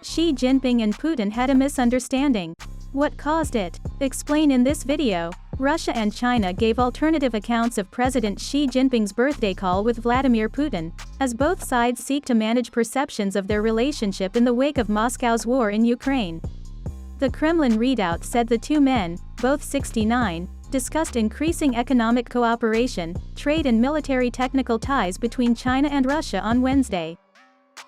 Xi Jinping and Putin had a misunderstanding. What caused it? Explain in this video. Russia and China gave alternative accounts of President Xi Jinping's birthday call with Vladimir Putin, as both sides seek to manage perceptions of their relationship in the wake of Moscow's war in Ukraine. The Kremlin readout said the two men, both 69, discussed increasing economic cooperation, trade and military technical ties between China and Russia on Wednesday.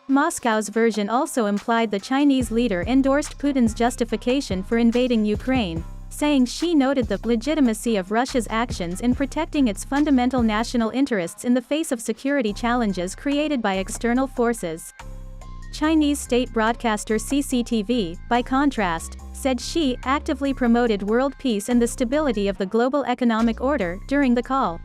Moscow's version also implied the Chinese leader endorsed Putin's justification for invading Ukraine, saying Xi noted the legitimacy of Russia's actions in protecting its fundamental national interests in the face of security challenges created by external forces. Chinese state broadcaster CCTV, by contrast, said Xi actively promoted world peace and the stability of the global economic order during the call.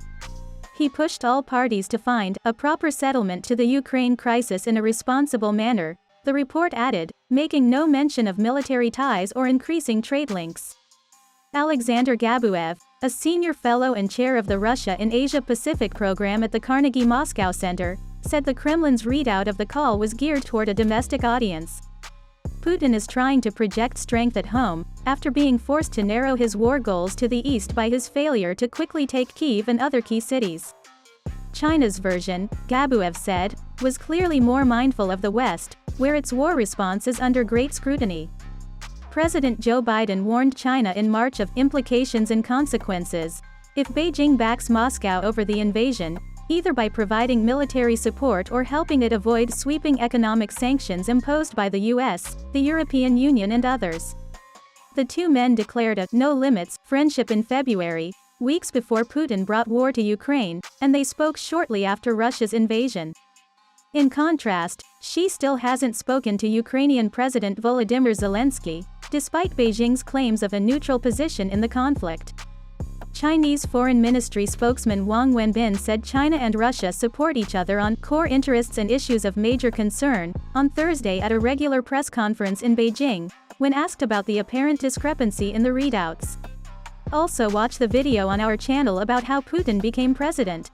He pushed all parties to find a proper settlement to the Ukraine crisis in a responsible manner, the report added, making no mention of military ties or increasing trade links. Alexander Gabuev, a senior fellow and chair of the Russia in Asia-Pacific program at the Carnegie Moscow Center, said the Kremlin's readout of the call was geared toward a domestic audience. Putin is trying to project strength at home, after being forced to narrow his war goals to the east by his failure to quickly take Kyiv and other key cities. China's version, Gabuev said, was clearly more mindful of the West, where its war response is under great scrutiny. President Joe Biden warned China in March of implications and consequences if Beijing backs Moscow over the invasion, either by providing military support or helping it avoid sweeping economic sanctions imposed by the US, the European Union and others. The two men declared a no-limits friendship in February, weeks before Putin brought war to Ukraine, and they spoke shortly after Russia's invasion. In contrast, Xi still hasn't spoken to Ukrainian President Volodymyr Zelensky, despite Beijing's claims of a neutral position in the conflict. Chinese Foreign Ministry spokesman Wang Wenbin said China and Russia support each other on core interests and issues of major concern on Thursday at a regular press conference in Beijing, when asked about the apparent discrepancy in the readouts. Also watch the video on our channel about how Putin became president.